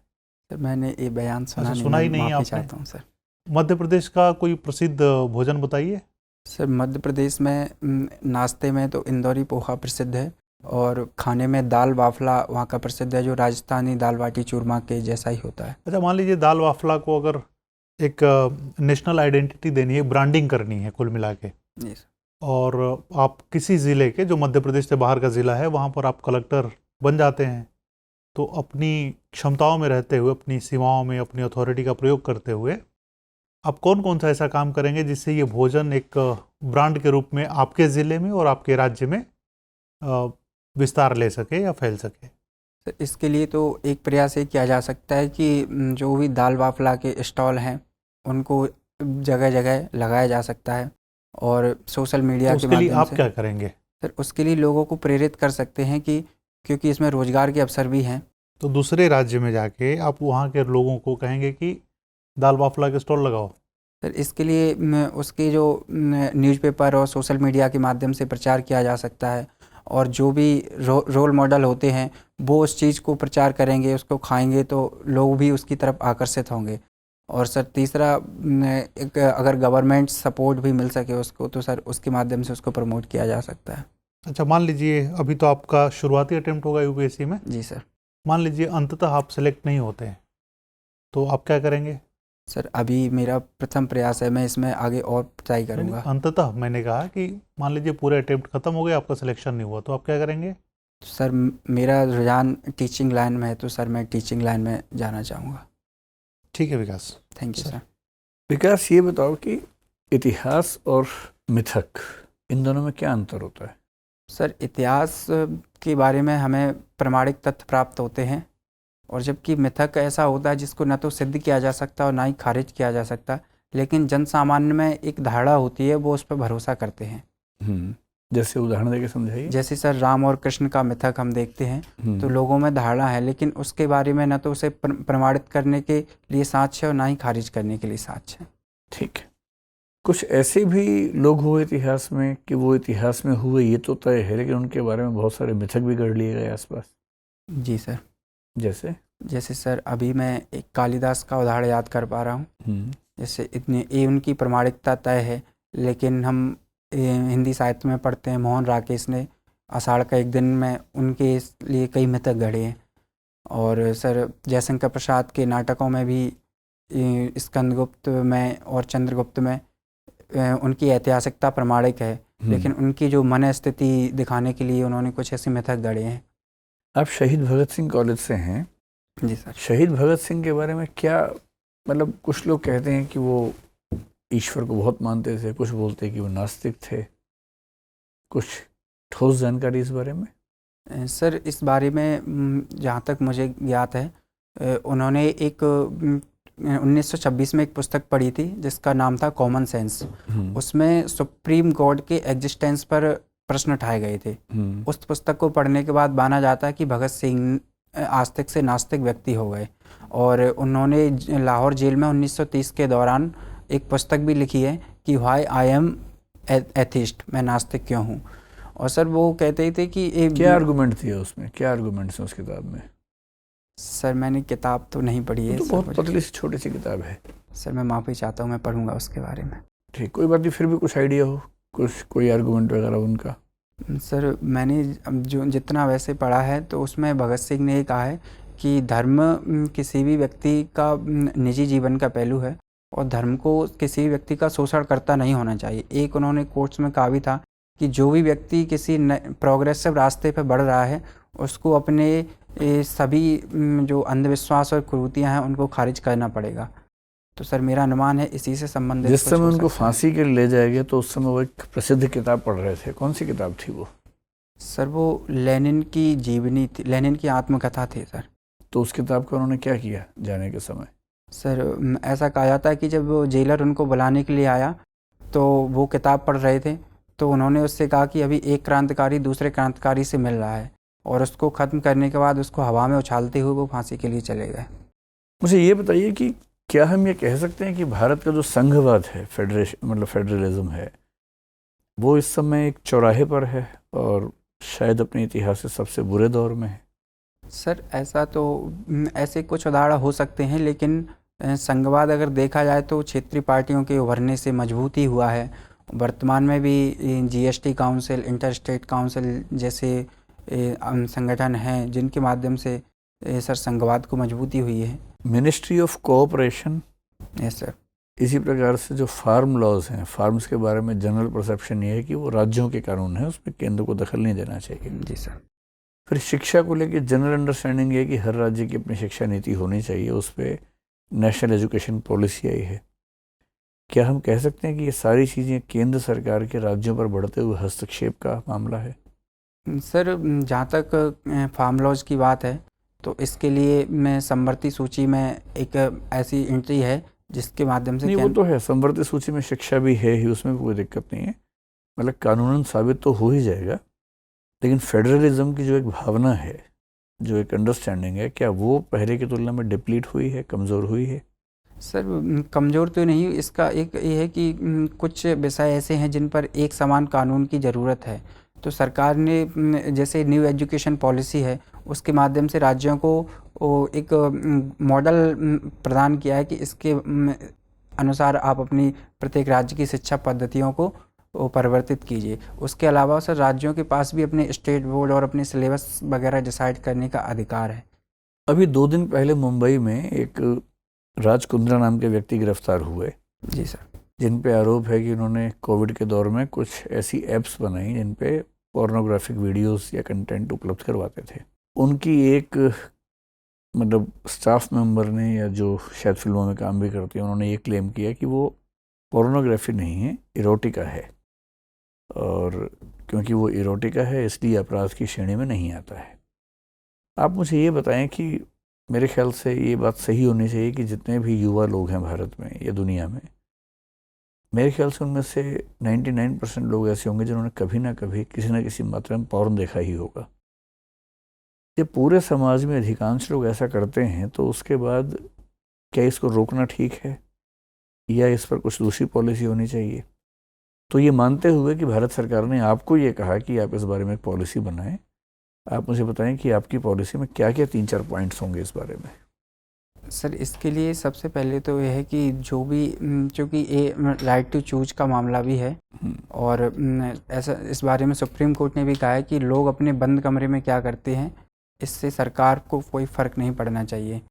सर मैंने ये बयान सुना ही नहीं माफ़ी आपने? चाहता हूँ सर। मध्य प्रदेश का कोई प्रसिद्ध भोजन बताइए। सर मध्य प्रदेश में नाश्ते में तो इंदौरी पोहा प्रसिद्ध है और खाने में दाल बाफला वहाँ का प्रसिद्ध है, जो राजस्थानी दाल बाटी चूरमा के जैसा ही होता है। अच्छा, मान लीजिए दाल बाफला को अगर एक नेशनल आइडेंटिटी देनी है, ब्रांडिंग करनी है कुल मिला के, जी सर, और आप किसी ज़िले के, जो मध्य प्रदेश से बाहर का ज़िला है, वहाँ पर आप कलेक्टर बन जाते हैं, तो अपनी क्षमताओं में रहते हुए, अपनी सीमाओं में अपनी अथॉरिटी का प्रयोग करते हुए आप कौन कौन सा ऐसा काम करेंगे जिससे ये भोजन एक ब्रांड के रूप में आपके ज़िले में और आपके राज्य में विस्तार ले सके या फैल सके? तो इसके लिए तो एक प्रयास ये किया जा सकता है कि जो भी दाल बाफला के स्टॉल हैं उनको जगह जगह लगाया जा सकता है और सोशल मीडिया तो के उसके लिए माध्यम आप से। क्या करेंगे? सर उसके लिए लोगों को प्रेरित कर सकते हैं कि क्योंकि इसमें रोजगार के अवसर भी हैं। तो दूसरे राज्य में जाके आप वहाँ के लोगों को कहेंगे कि दाल बाफला के स्टॉल लगाओ? सर इसके लिए उसके जो न्यूज़पेपर और सोशल मीडिया के माध्यम से प्रचार किया जा सकता है और जो भी रोल मॉडल होते हैं वो उस चीज़ को प्रचार करेंगे, उसको खाएंगे तो लोग भी उसकी तरफ आकर्षित होंगे और सर तीसरा एक अगर गवर्नमेंट सपोर्ट भी मिल सके उसको तो सर उसके माध्यम से उसको प्रमोट किया जा सकता है। अच्छा, मान लीजिए अभी तो आपका शुरुआती अटेम्प्ट होगा यूपीएससी में। जी सर। मान लीजिए अंततः आप सेलेक्ट नहीं होते हैं तो आप क्या करेंगे? सर अभी मेरा प्रथम प्रयास है, मैं इसमें आगे और ट्राई करूँगा। अंततः मैंने कहा कि मान लीजिए पूरे अटेम्प्ट खत्म हो गए, आपका सिलेक्शन नहीं हुआ तो आप क्या करेंगे? सर मेरा रुझान टीचिंग लाइन में है तो सर मैं टीचिंग लाइन में जाना चाहूँगा। ठीक है Vikas. Thank you sir. Vikas, ये बताओ कि इतिहास और मिथक इन दोनों में क्या अंतर होता है? सर इतिहास के बारे में हमें प्रमाणिक तथ्य प्राप्त होते हैं, और जबकि मिथक ऐसा होता है जिसको न तो सिद्ध किया जा सकता और ना ही खारिज किया जा सकता, लेकिन जन सामान्य में एक धारणा होती है, वो उस पर भरोसा करते हैं। जैसे उदाहरण देके समझाइए। जैसे सर राम और कृष्ण का मिथक हम देखते हैं तो लोगों में धारणा है, लेकिन उसके बारे में न तो उसे प्रमाणित करने के लिए साक्ष्य और ना ही खारिज करने के लिए साक्ष्य। ठीक है। कुछ ऐसे भी लोग हुए इतिहास में कि वो इतिहास में हुए ये तो तय है, लेकिन उनके बारे में बहुत सारे मिथक भी गढ़ लिए गए आसपास। जी सर। जैसे सर अभी मैं एक कालिदास का उदाहरण याद कर पा रहा हूँ। जैसे इतने उनकी प्रमाणिकता तय है, लेकिन हम हिंदी साहित्य में पढ़ते हैं मोहन राकेश ने आषाढ़ का एक दिन में उनके लिए कई मिथक गढ़े हैं। और सर जयशंकर प्रसाद के नाटकों में भी स्कंदगुप्त में और चंद्रगुप्त में उनकी ऐतिहासिकता प्रमाणिक है, लेकिन उनकी जो मन स्थिति दिखाने के लिए उन्होंने कुछ ऐसे मिथक गढ़े हैं। आप शहीद भगत सिंह कॉलेज से हैं। जी सर। शहीद भगत सिंह के बारे में क्या, मतलब कुछ लोग कहते हैं कि वो ईश्वर को बहुत मानते थे, कुछ बोलते हैं कि वो नास्तिक थे। कुछ ठोस जानकारी इस बारे में? सर इस बारे में जहाँ तक मुझे ज्ञात है, उन्होंने एक 1926 में एक पुस्तक पढ़ी थी जिसका नाम था कॉमन सेंस। उसमें सुप्रीम गॉड के एग्जिस्टेंस पर प्रश्न उठाए गए थे। उस पुस्तक को पढ़ने के बाद माना जाता है कि भगत सिंह आस्तिक से नास्तिक व्यक्ति हो गए, और उन्होंने लाहौर जेल में 1930 के दौरान एक पुस्तक भी लिखी है कि व्हाई आई एम एथिस्ट, मैं नास्तिक क्यों हूँ। और सर वो कहते थे कि क्या आर्गुमेंट थी उसमें, क्या आर्गुमेंट्स हैं उस किताब में? सर मैंने किताब तो नहीं पढ़ी है। तो बहुत पतली सी छोटी सी किताब है। सर मैं माफ़ी चाहता हूँ, मैं पढ़ूंगा उसके बारे में। ठीक, कोई बात नहीं, फिर भी कुछ आइडिया हो, कोई आर्गुमेंट वगैरह उनका? सर मैंने जो जितना वैसे पढ़ा है तो उसमें भगत सिंह ने कहा है कि धर्म किसी भी व्यक्ति का निजी जीवन का पहलू है, और धर्म को किसी भी व्यक्ति का शोषण करता नहीं होना चाहिए। एक उन्होंने कोट्स में कहा भी था कि जो भी व्यक्ति किसी प्रोग्रेसिव रास्ते पर बढ़ रहा है उसको अपने सभी जो अंधविश्वास और कुरीतियाँ हैं उनको खारिज करना पड़ेगा। तो सर मेरा अनुमान है इसी से संबंधित। जिस समय उनको फांसी के ले जाएंगे तो उस समय वो एक प्रसिद्ध किताब पढ़ रहे थे, कौन सी किताब थी वो? सर वो लेनिन की जीवनी थी, लेनिन की आत्मकथा थी सर। तो उस किताब का उन्होंने क्या किया जाने के समय? सर ऐसा कहा जाता है कि जब वो जेलर उनको बुलाने के लिए आया तो वो किताब पढ़ रहे थे, तो उन्होंने उससे कहा कि अभी एक क्रांतिकारी दूसरे क्रांतिकारी से मिल रहा है, और उसको ख़त्म करने के बाद उसको हवा में उछालते हुए वो फांसी के लिए चले गए। मुझे ये बताइए कि क्या हम ये कह सकते हैं कि भारत का जो संघवाद है, फेडरेशन मतलब फेडरलिज्म है, वो इस समय एक चौराहे पर है और शायद अपने इतिहास से सबसे बुरे दौर में है? सर ऐसा तो ऐसे कुछ उदाहरण हो सकते हैं, लेकिन संघवाद अगर देखा जाए तो क्षेत्रीय पार्टियों के उभरने से मजबूत ही हुआ है। वर्तमान में भी GST council, inter state council जैसे संगठन हैं जिनके माध्यम से सर संघवाद को मजबूती हुई है। Ministry of cooperation, yes sir. इसी प्रकार से जो फार्म लॉज हैं, फार्म्स के बारे में जनरल परसेप्शन ये है कि वो राज्यों के कानून है, उसमें केंद्र को दखल नहीं देना चाहिए। जी सर। फिर शिक्षा को लेकर जनरल अंडरस्टैंडिंग ये है कि हर राज्य की अपनी शिक्षा नीति होनी चाहिए, उस पर नेशनल एजुकेशन पॉलिसी आई है। क्या हम कह सकते हैं कि ये सारी चीज़ें केंद्र सरकार के राज्यों पर बढ़ते हुए हस्तक्षेप का मामला है? सर जहाँ तक फार्म लॉज की बात है तो इसके लिए मैं संवर्ती सूची में एक ऐसी एंट्री है जिसके माध्यम से नहीं, वो तो है, संवर्ती सूची में शिक्षा भी है ही, उसमें कोई दिक्कत नहीं है, मतलब कानूनन साबित तो हो ही जाएगा। लेकिन फेडरलिज्म की जो एक भावना है, जो एक अंडरस्टैंडिंग है, क्या वो पहले की तुलना में डिप्लीट हुई है, कमज़ोर हुई है? सर कमज़ोर तो नहीं, इसका एक ये है कि कुछ विषय ऐसे हैं जिन पर एक समान कानून की ज़रूरत है। तो सरकार ने जैसे न्यू एजुकेशन पॉलिसी है उसके माध्यम से राज्यों को वो एक मॉडल प्रदान किया है कि इसके अनुसार आप अपनी प्रत्येक राज्य की शिक्षा पद्धतियों को वो परिवर्तित कीजिए। उसके अलावा सर राज्यों के पास भी अपने स्टेट बोर्ड और अपने सिलेबस वगैरह डिसाइड करने का अधिकार है। अभी 2 दिन पहले मुंबई में एक राज कुंद्रा नाम के व्यक्ति गिरफ्तार हुए। जी सर। जिन पे आरोप है कि उन्होंने कोविड के दौर में कुछ ऐसी ऐप्स बनाई जिन पे पोर्नोग्राफिक वीडियोस या कंटेंट उपलब्ध करवाते थे। उनकी एक मतलब स्टाफ मेंबर ने, या जो शायद फिल्मों में काम भी करते हैं, उन्होंने ये क्लेम किया कि वो पोर्नोग्राफी नहीं है, इरोटिका है, और क्योंकि वो इरोटिका है इसलिए अपराध की श्रेणी में नहीं आता है। आप मुझे ये बताएं कि मेरे ख्याल से ये बात सही होनी चाहिए कि जितने भी युवा लोग हैं भारत में या दुनिया में, मेरे ख्याल से उनमें से 99% लोग ऐसे होंगे जिन्होंने कभी ना कभी किसी न किसी मात्रा में पॉर्न देखा ही होगा। ये पूरे समाज में अधिकांश लोग ऐसा करते हैं, तो उसके बाद क्या इसको रोकना ठीक है या इस पर कुछ दूसरी पॉलिसी होनी चाहिए? तो ये मानते हुए कि भारत सरकार ने आपको ये कहा कि आप इस बारे में एक पॉलिसी बनाएं, आप मुझे बताएं कि आपकी पॉलिसी में क्या क्या 3-4 पॉइंट्स होंगे इस बारे में। सर इसके लिए सबसे पहले तो यह है कि जो भी चूँकि ये राइट टू चूज का मामला भी है, और ऐसा इस बारे में सुप्रीम कोर्ट ने भी कहा है कि लोग अपने बंद कमरे में क्या करते हैं इससे सरकार को कोई फ़र्क नहीं पड़ना चाहिए।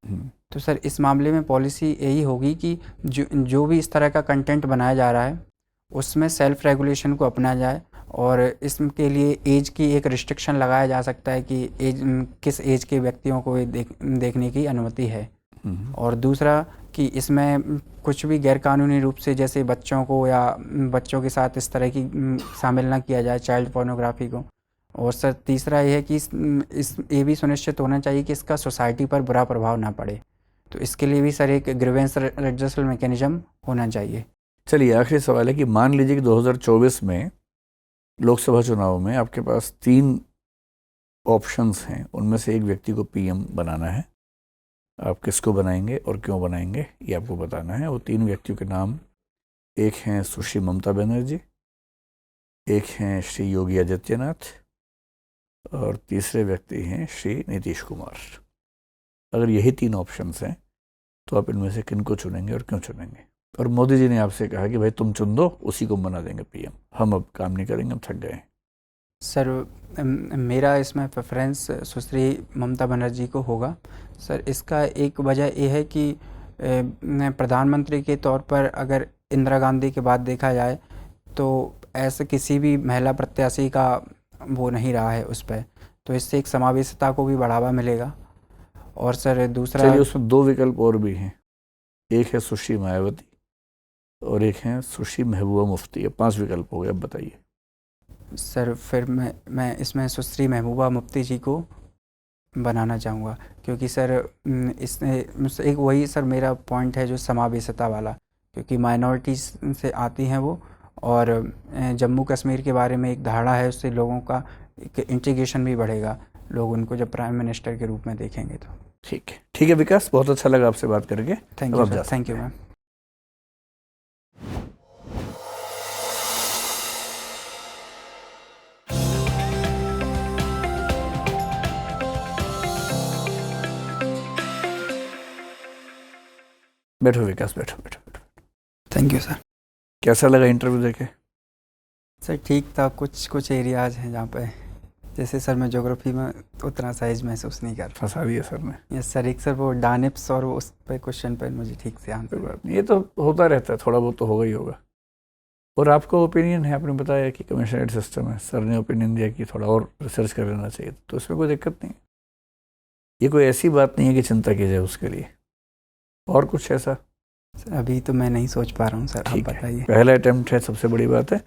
तो सर इस मामले में पॉलिसी यही होगी कि जो भी इस तरह का कंटेंट बनाया जा रहा है उसमें सेल्फ रेगुलेशन को अपनाया जाए, और इसके लिए एज की एक रिस्ट्रिक्शन लगाया जा सकता है कि किस एज के व्यक्तियों को देखने की अनुमति है। और दूसरा कि इसमें कुछ भी गैरकानूनी रूप से जैसे बच्चों को या बच्चों के साथ इस तरह की शामिल ना किया जाए, चाइल्ड पोर्नोग्राफी को। और सर तीसरा ये है कि ये भी सुनिश्चित होना चाहिए कि इसका सोसाइटी पर बुरा प्रभाव ना पड़े। तो इसके लिए भी सर एक ग्रीवेंस रेडरेसल मैकेनिज्म होना चाहिए। चलिए आखिरी सवाल है कि मान लीजिए कि 2024 में लोकसभा चुनाव में आपके पास 3 ऑप्शंस हैं, उनमें से एक व्यक्ति को पीएम बनाना है। आप किसको बनाएंगे और क्यों बनाएंगे ये आपको बताना है। वो 3 व्यक्तियों के नाम, एक हैं सुश्री ममता बनर्जी, एक हैं श्री योगी आदित्यनाथ, और तीसरे व्यक्ति हैं श्री नीतीश कुमार। अगर यही 3 ऑप्शंस हैं तो आप इनमें से किनको चुनेंगे और क्यों चुनेंगे? और मोदी जी ने आपसे कहा कि भाई तुम चुन दो, उसी को बना देंगे पीएम, हम अब काम नहीं करेंगे, हम थक गए हैं। सर मेरा इसमें प्रेफरेंस सुश्री ममता बनर्जी को होगा। सर इसका एक वजह यह है कि प्रधानमंत्री के तौर पर अगर इंदिरा गांधी के बाद देखा जाए तो ऐसे किसी भी महिला प्रत्याशी का वो नहीं रहा है उस पर, तो इससे एक समावेशिता को भी बढ़ावा मिलेगा। और सर दूसरा, चलिए उसमें 2 विकल्प और भी हैं, एक है सुश्री मायावती और एक है सुश्री महबूबा मुफ्ती। 5 विकल्प हो गए, अब बताइए। सर फिर मैं इसमें सुश्री महबूबा मुफ्ती जी को बनाना चाहूँगा, क्योंकि सर इसमें एक वही सर मेरा पॉइंट है जो समावेशिता वाला, क्योंकि माइनॉरिटीज़ से आती हैं वो, और जम्मू कश्मीर के बारे में एक धारणा है, उससे लोगों का एक इंटीग्रेशन भी बढ़ेगा, लोग उनको जब प्राइम मिनिस्टर के रूप में देखेंगे तो। ठीक है विकास, बहुत अच्छा लगा आपसे बात करके। Thank you sir. Thank you ma'am. बैठो विकास, बैठो। Thank you sir. कैसा लगा इंटरव्यू देके? सर ठीक था, कुछ एरियाज हैं जहाँ पे जैसे सर मैं ज्योग्राफी में उतना साइज महसूस नहीं कर। फंसा दिया सर ने। यस सर, एक सर वो डानिप्स और उस पे क्वेश्चन पे मुझे ठीक से आंसर। बात नहीं, ये तो होता रहता है, थोड़ा बहुत तो होगा ही होगा। और आपका ओपिनियन है, आपने बताया कि कमिश्नरेट सिस्टम है, सर ने ओपिनियन दिया कि थोड़ा और रिसर्च कर लेना चाहिए, तो इसमें कोई दिक्कत नहीं। ये कोई ऐसी बात नहीं है कि चिंता की जाए उसके लिए। और कुछ ऐसा? सर अभी तो मैं नहीं सोच पा रहा हूँ सर, आप बताइए। पहला अटेम्प्ट है, सबसे बड़ी बात है।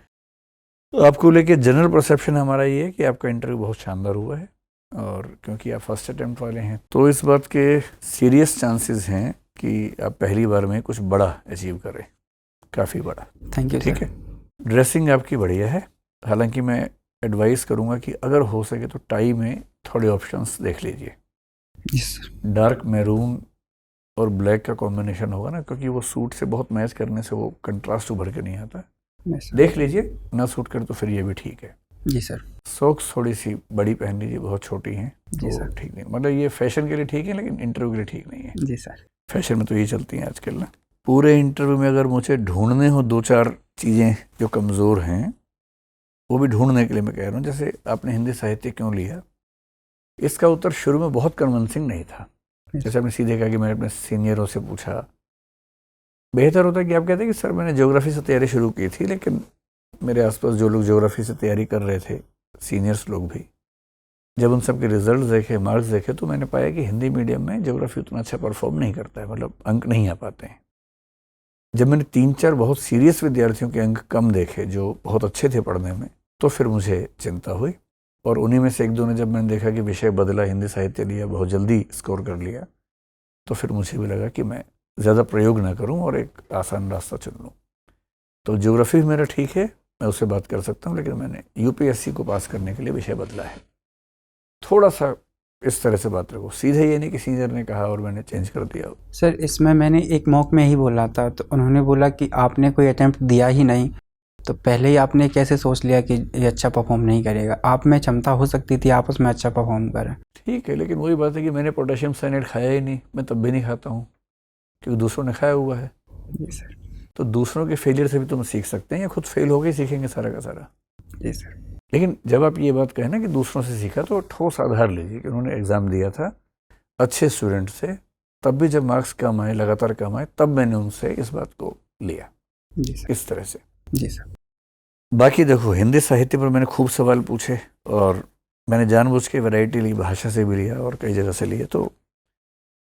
आपको लेके जनरल परसेप्शन हमारा ये है कि आपका इंटरव्यू बहुत शानदार हुआ है, और क्योंकि आप फर्स्ट अटेम्प्ट वाले हैं तो इस बात के सीरियस चांसेस हैं कि आप पहली बार में कुछ बड़ा अचीव करें, काफ़ी बड़ा। Thank you. ठीक है। ड्रेसिंग आपकी बढ़िया है, हालांकि मैं एडवाइस करूंगा कि अगर हो सके तो टाई में थोड़े ऑप्शंस देख लीजिए। डार्क मैरून और ब्लैक का कॉम्बिनेशन होगा ना, क्योंकि वो सूट से बहुत मैच करने से वो कंट्रास्ट उभर के नहीं आता। देख लीजिए, ना सूट करे तो फिर ये भी ठीक है। जी सर। सॉक्स थोड़ी सी बड़ी पहन लीजिए, बहुत छोटी हैं जी तो सर। ठीक नहीं, मतलब ये फैशन के लिए ठीक है लेकिन इंटरव्यू के लिए ठीक नहीं है। जी सर। फैशन में तो ये चलती हैं आजकल ना। पूरे इंटरव्यू में अगर मुझे ढूंढने हो 2-4 चीज़ें जो कमज़ोर हैं, वो भी ढूंढने के लिए मैं कह रहा हूँ। जैसे आपने हिंदी साहित्य क्यों लिया, इसका उत्तर शुरू में बहुत कन्विंसिंग नहीं था। जैसे आपने सीधे कहा कि मैंने अपने सीनियरों से पूछा, बेहतर होता कि आप कहते कि सर मैंने ज्योग्राफी से तैयारी शुरू की थी, लेकिन मेरे आसपास जो लोग ज्योग्राफी से तैयारी कर रहे थे, सीनियर्स लोग भी, जब उन सब के रिजल्ट देखे, मार्क्स देखे, तो मैंने पाया कि हिंदी मीडियम में ज्योग्राफी उतना अच्छा परफॉर्म नहीं करता है, मतलब अंक नहीं आ पाते हैं। जब मैंने 3-4 बहुत सीरियस विद्यार्थियों के अंक कम देखे जो बहुत अच्छे थे पढ़ने में, तो फिर मुझे चिंता हुई। और उन्हीं में से 1-2 ने जब मैंने देखा कि विषय बदला, हिंदी साहित्य लिया, बहुत जल्दी स्कोर कर लिया, तो फिर मुझे भी लगा कि मैं ज़्यादा प्रयोग ना करूं और एक आसान रास्ता चुन लूं। तो ज्योग्राफी भी मेरा ठीक है, मैं उससे बात कर सकता हूं, लेकिन मैंने यूपीएससी को पास करने के लिए विषय बदला है। थोड़ा सा इस तरह से बात रखो, सीधे ये नहीं कि सीनियर ने कहा और मैंने चेंज कर दिया। सर इसमें मैंने एक मॉक में ही बोला था, तो उन्होंने बोला कि आपने कोई अटेम्प्ट दिया ही नहीं, तो पहले ही आपने कैसे सोच लिया कि ये अच्छा परफॉर्म नहीं करेगा। आप में क्षमता हो सकती थी, आप उसमें अच्छा परफॉर्म करें। ठीक है, लेकिन वही बात है कि मैंने पोटेशियम साइनेट खाया ही नहीं, मैं तब भी नहीं खाता हूँ क्योंकि दूसरों ने खाया हुआ है। जी सर। तो दूसरों के फेलियर से भी तुम सीख सकते हैं, या खुद फेल हो गए सीखेंगे सारा का सारा। जी सर। लेकिन जब आप ये बात कहें ना कि दूसरों से सीखा, तो ठोस आधार लीजिए कि उन्होंने एग्ज़ाम दिया था अच्छे स्टूडेंट से, तब भी जब मार्क्स कम आए, लगातार कम आए, तब मैंने उनसे इस बात को लिया। जी सर। इस तरह से। जी सर। बाकी देखो, हिंदी साहित्य पर मैंने खूब सवाल पूछे और मैंने जानबूझ के वैरायटी ली, भाषा से भी लिया और कई जगह से लिए, तो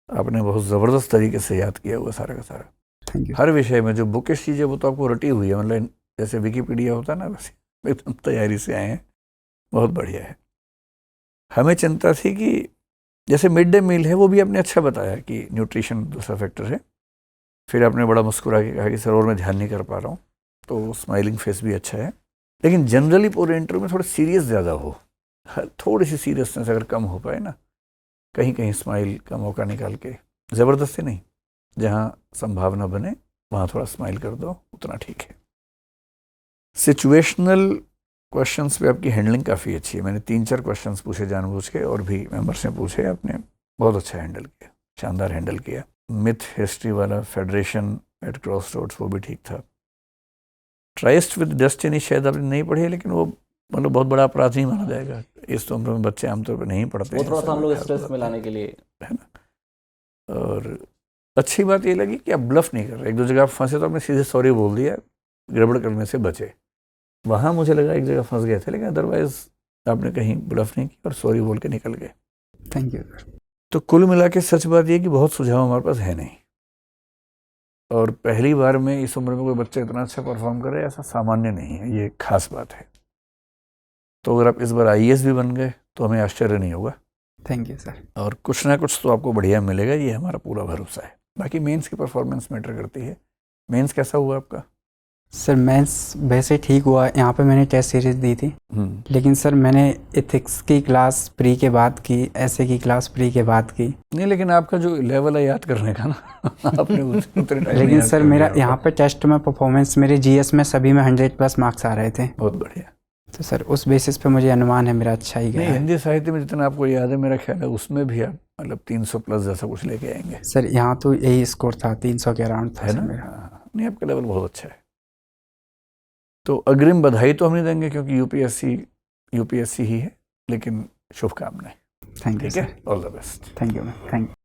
आपने बहुत ज़बरदस्त तरीके से याद किया हुआ सारा का सारा। Thank you. हर विषय में जो बुकिश चीज़ है वो तो आपको रटी हुई है, मतलब जैसे विकीपीडिया होता है ना, वैसे एकदम तैयारी से आए हैं, बहुत बढ़िया है। हमें चिंता थी कि जैसे मिड डे मील है, वो भी आपने अच्छा बताया कि न्यूट्रिशन दूसरा फैक्टर है। फिर आपने बड़ा मुस्कुरा के कहा कि सर और मैं ध्यान नहीं कर पा रहा हूँ, तो स्माइलिंग फेस भी अच्छा है। लेकिन जनरली पूरे इंटरव्यू में थोड़ा सीरियस ज़्यादा हो, थोड़ी सी सीरियसनेस अगर कम हो पाए ना, कहीं कहीं स्माइल का मौका निकाल के, ज़बरदस्ती नहीं, जहाँ संभावना बने वहाँ थोड़ा स्माइल कर दो, उतना ठीक है। सिचुएशनल क्वेश्चंस पे आपकी हैंडलिंग काफ़ी अच्छी है। मैंने 3-4 क्वेश्चंस पूछे जानबूझ के, और भी मेंबर्स ने पूछे, आपने बहुत अच्छा हैंडल किया, शानदार हैंडल किया। मिथ हिस्ट्री वाला फेडरेशन एट क्रॉस रोड्स, वो भी ठीक था। ट्राइस्ट विद डेस्टिनी शायद आपने नहीं पढ़ी है, लेकिन वो मतलब बहुत बड़ा अपराध नहीं माना जाएगा, इस तो उम्र में बच्चे आमतौर पर नहीं पढ़ते वो हैं, थोड़ा सा हम लोग स्ट्रेस में लाने के लिए, है ना। और अच्छी बात ये लगी कि आप ब्लफ नहीं कर रहे। 1-2 जगह आप फंसे तो आपने सीधे सॉरी बोल दिया, गड़बड़ करने से बचे। वहाँ मुझे लगा एक जगह फंस गए थे, लेकिन अदरवाइज आपने कहीं ब्लफ नहीं किया और सॉरी बोल के निकल गए। Thank you sir. तो कुल मिला के सच बात ये कि बहुत सुझाव हमारे पास है नहीं, और पहली बार में इस उम्र में कोई बच्चा इतना अच्छा परफॉर्म करे ऐसा सामान्य नहीं है, ये खास बात है। तो अगर आप इस बार IAS भी बन गए तो हमें आश्चर्य नहीं होगा। Thank you sir. और कुछ ना कुछ तो आपको बढ़िया मिलेगा, ये हमारा पूरा भरोसा है। बाकी मेंस की परफॉर्मेंस मैटर करती है। मेंस कैसा हुआ आपका? सर मेंस वैसे ठीक हुआ, यहाँ पे मैंने टेस्ट सीरीज दी थी, लेकिन सर मैंने एथिक्स की क्लास प्री के बाद की, ऐसे की क्लास प्री के बाद की। नहीं, लेकिन आपका जो लेवल है याद करने का ना आपने उतने टाइम लेकिन सर मेरा यहाँ पे टेस्ट में परफॉर्मेंस, मेरे GS में सभी में 100+ मार्क्स आ रहे थे। बहुत बढ़िया। तो सर उस बेसिस पे मुझे अनुमान है मेरा अच्छा ही गया नहीं, है। हिंदी साहित्य में जितना आपको याद है, मेरा ख्याल है उसमें भी आप मतलब 300+ जैसा कुछ लेके आएंगे। सर यहाँ तो यही स्कोर था, 300 के अराउंड था है सर ना। मेरा। हाँ, नहीं, आपका लेवल बहुत अच्छा है। तो अग्रिम बधाई तो हम नहीं देंगे क्योंकि यूपीएससी ही है, लेकिन शुभकामनाएं। थैंक यू ठीक है, sir. All the best. Thank you ma'am. Thank you.